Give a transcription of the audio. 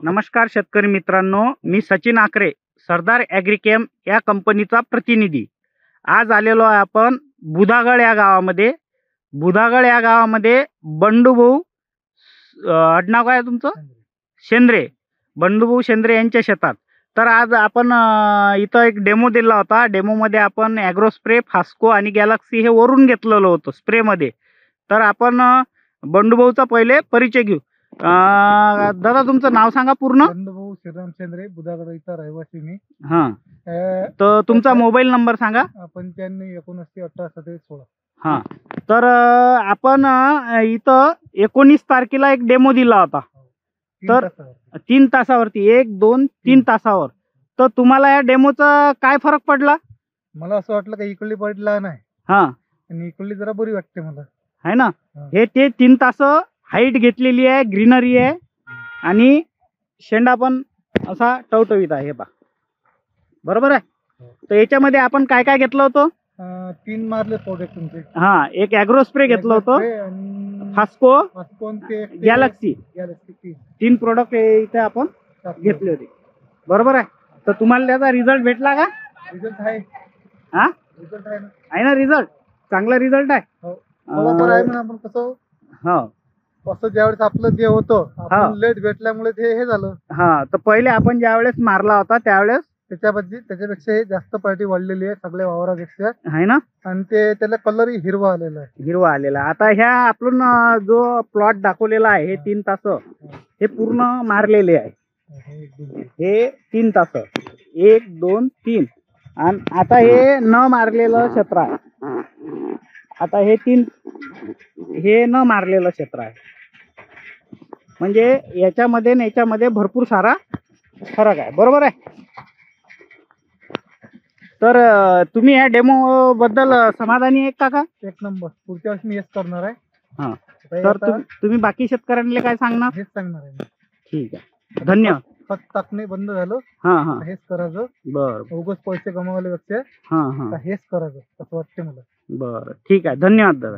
नमस्कार शेतकरी मित्रांनो, मी सचिन आकरे, सरदार ॲग्रिकेम या कंपनीचा प्रतिनिधी. आज आलेलो आहे आपण बुधागड या गावामध्ये. बुधागड या गावामध्ये बंडूभाऊ आडनाव काय आहे तुमचं? शेंद्रे. बंडूभाऊ शेंद्रे यांच्या शेतात. तर आज आपण इथं एक डेमो दिला होता. डेमोमध्ये आपण ॲग्रो स्प्रे, फास्को आणि गॅलेक्सी हे वरून घेतलेलं होतं स्प्रेमध्ये. तर आपण बंडूभाऊचा पहिले परिचय घेऊ. दादा तुमचं नाव सांगा पूर्ण. बंडूभाऊ श्रीराम शेंद्रे, बुधागड इथं रहिवासी मी. हां, तर तुमचा मोबाईल नंबर सांगा. 95 79 18 27 16. हां, तर आपण इथं 19 तारखेला एक डेमो दिला होता. तर 3 तासावरती 1 2 3 तासावर. तर तुम्हाला या डेमोचा काय फरक पडला? मला असं वाटलं का इकडली पडला नाही हां, आणि इकडली जरा बरी वाटते मला. आहे ना. हे ते 3 तास हाईट घेतलेली आहे, ग्रीनरी आहे आणि शेंडा पण असा टवटवीत आहे. हे पहा, बरोबर आहे. तर याच्यामध्ये आपण काय काय घेतलं होतं? 3 मारले प्रोडक्ट तुमचे. हां, एक ॲग्रो स्प्रे घेतलं होतं, आणि फास्को, कोणते गॅलेक्सी. गॅलेक्सी 3 प्रोडक्ट इथे आपण घेतले होते, बरोबर आहे. तर तुम्हाला त्याचा रिझल्ट भेटला का? रिझल्ट आहे. हा, रिझल्ट आहे ना. आहे ना रिझल्ट? चांगला रिझल्ट आहे. हो, बरोबर आहे. म्हणून आपण कसं हो, असं ज्यावेळेस आपलं जे होतं आपण लेट भेटल्यामुळे ते हे झालं. हा. तर पहिले आपण ज्यावेळेस मारला होता त्यावेळेस त्याच्यापेक्षा हे जास्त पार्टी वाढलेली आहे सगळ्या वावरापेक्षा. आहे ना, आणि ते त्याला कलरही हिरवा आलेला आहे. हिरवा आलेला. आता ह्या आपण जो प्लॉट दाखवलेला आहे हे 3 तास हे पूर्ण मारलेले आहे. हे 3 तास 1 2 3. आणि आता हे न मारलेलं क्षेत्र आहे. आता हे 3 हे न मारलेलं क्षेत्र आहे. म्हणजे याच्यामध्ये आणि याच्यामध्ये भरपूर सारा फरक आहे, बरोबर आहे. तर तुम्ही या डेमो बद्दल समाधानी आहे काका? एक नंबर. पुढच्या वेळेस मी हेच करणार आहे. हां, तर तुम्ही बाकी शेतकऱ्यांना काय सांगणार? हेच सांगणार आहे. ठीक आहे, धन्यवाद. खत टाकणे बंद झालं. हां हां, हेच करायचं. बरं. उगाच पैसे गमावल्यापेक्षा हां हां, हेच करायचं असं वाटते मला. बरं, ठीक आहे, धन्यवाद दादा.